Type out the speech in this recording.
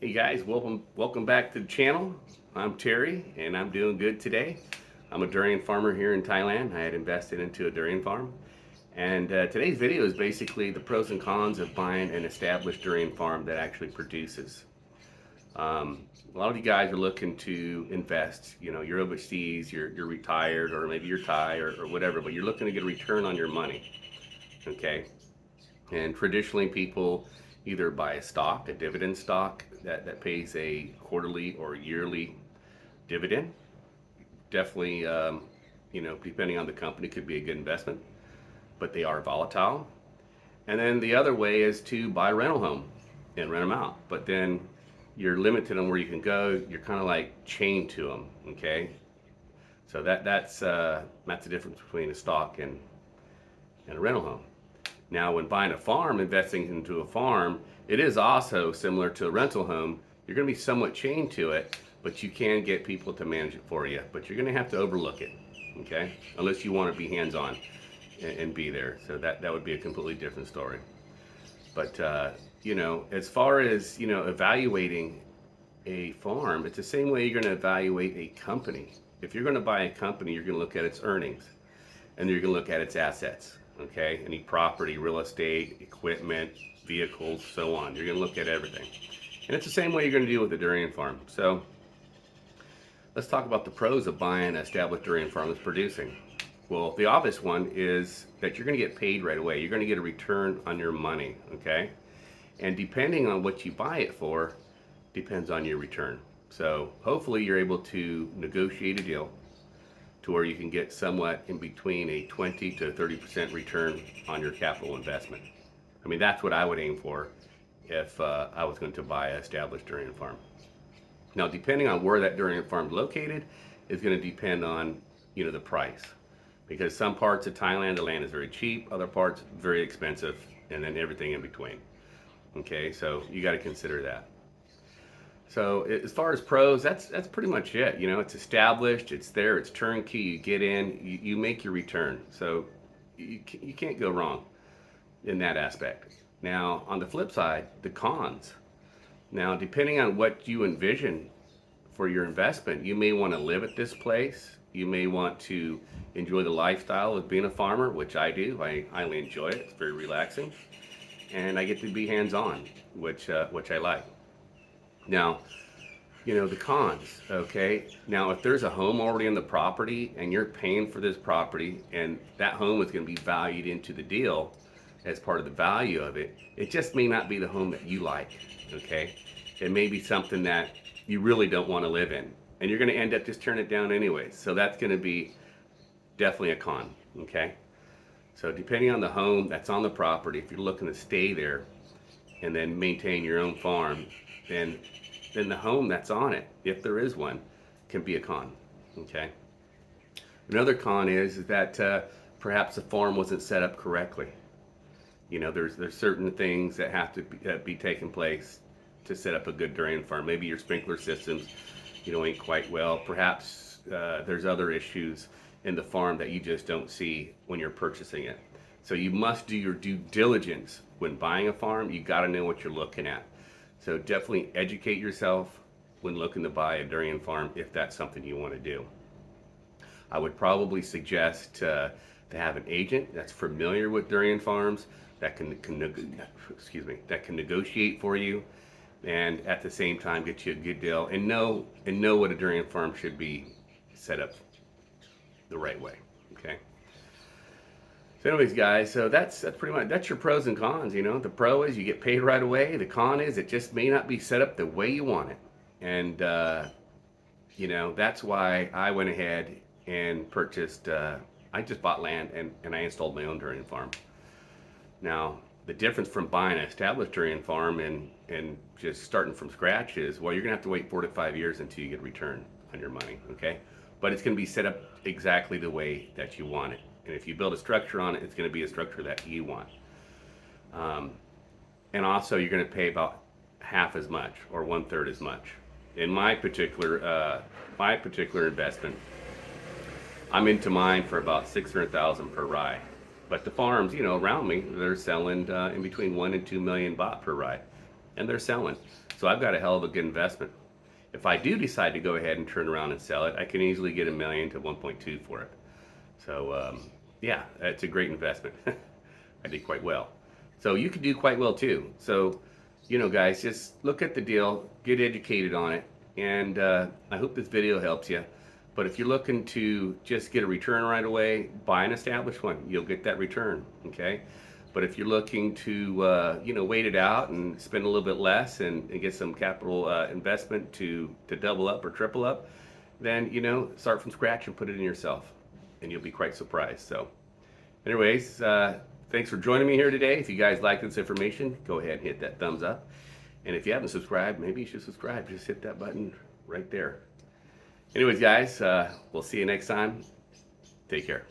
Hey guys, welcome back to the channel. I'm Terry and I'm doing good today. I'm a durian farmer here in Thailand. I had invested into a durian farm. And today's video is basically the pros and cons of buying an established durian farm that actually produces. A lot of you guys are looking to invest. You know, you're overseas, you're retired, or maybe you're Thai or whatever, but you're looking to get a return on your money. Okay? And traditionally people either buy a stock, a dividend stock that pays a quarterly or yearly dividend. Definitely, depending on the company, could be a good investment, but they are volatile. And then the other way is to buy a rental home and rent them out. But then you're limited on where you can go. You're kind of like chained to them. Okay, so that's the difference between a stock and a rental home. Now, when buying a farm, investing into a farm, it is also similar to a rental home. You're going to be somewhat chained to it, but you can get people to manage it for you. But you're going to have to overlook it, okay? Unless you want to be hands-on and be there. So that would be a completely different story. But, as far as, evaluating a farm, it's the same way you're going to evaluate a company. If you're going to buy a company, you're going to look at its earnings, and you're going to look at its assets. Okay, any property, real estate, equipment, vehicles, so on. You're going to look at everything. And it's the same way you're going to deal with a durian farm. So let's talk about the pros of buying an established durian farm that's producing. Well, the obvious one is that you're going to get paid right away. You're going to get a return on your money, okay? And depending on what you buy it for, depends on your return. So hopefully you're able to negotiate a deal to where you can get somewhat in between a 20 to 30% return on your capital investment. I mean, that's what I would aim for if I was going to buy an established durian farm. Now, depending on where that durian farm is located, is going to depend on, the price. Because some parts of Thailand, the land is very cheap, other parts very expensive, and then everything in between. Okay, so you got to consider that. So as far as pros, that's pretty much it. It's established, it's there, it's turnkey. You get in, you make your return. So you can't go wrong in that aspect. Now, on the flip side, the cons. Now, depending on what you envision for your investment, you may want to live at this place. You may want to enjoy the lifestyle of being a farmer, which I do. I highly enjoy it. It's very relaxing, and I get to be hands-on, which I like. Now, the cons, okay? Now, if there's a home already on the property and you're paying for this property and that home is going to be valued into the deal as part of the value of it, it just may not be the home that you like, okay? It may be something that you really don't want to live in, and you're going to end up just turning it down anyways. So that's going to be definitely a con, okay? So depending on the home that's on the property, if you're looking to stay there and then maintain your own farm, then the home that's on it, if there is one, can be a con, okay? Another con is that perhaps the farm wasn't set up correctly. There's certain things that have to be taking place to set up a good durian farm. Maybe your sprinkler systems, ain't quite well. Perhaps there's other issues in the farm that you just don't see when you're purchasing it. So you must do your due diligence when buying a farm. You got to know what you're looking at. So definitely educate yourself when looking to buy a durian farm if that's something you want to do. I would probably suggest to have an agent that's familiar with durian farms that can negotiate for you, and at the same time get you a good deal and know what a durian farm should be set up the right way. Okay. So anyways, guys, so that's pretty much, that's your pros and cons. The pro is you get paid right away. The con is it just may not be set up the way you want it. And, that's why I went ahead and purchased, I just bought land and I installed my own durian farm. Now, the difference from buying an established durian farm and just starting from scratch is, well, you're going to have to wait 4 to 5 years until you get a return on your money, okay? But it's going to be set up exactly the way that you want it. And if you build a structure on it, it's going to be a structure that you want. And also, you're going to pay about half as much or 1/3 as much. In my particular investment, I'm into mine for about 600,000 per rye. But the farms, around me, they're selling in between 1 and 2 million baht per rye, and they're selling. So I've got a hell of a good investment. If I do decide to go ahead and turn around and sell it, I can easily get $1 million to 1.2 for it. So yeah, it's a great investment. I did quite well. So you could do quite well too. So, you know, guys, just look at the deal, get educated on it, and I hope this video helps you. But if you're looking to just get a return right away, buy an established one. You'll get that return, okay? But if you're looking to, you know, wait it out and spend a little bit less and get some capital investment to double up or triple up, then, you know, start from scratch and put it in yourself, and you'll be quite surprised. So anyways, thanks for joining me here today. If you guys like this information, go ahead and hit that thumbs up. And if you haven't subscribed, maybe you should subscribe. Just hit that button right there. Anyways, guys, we'll see you next time. Take care.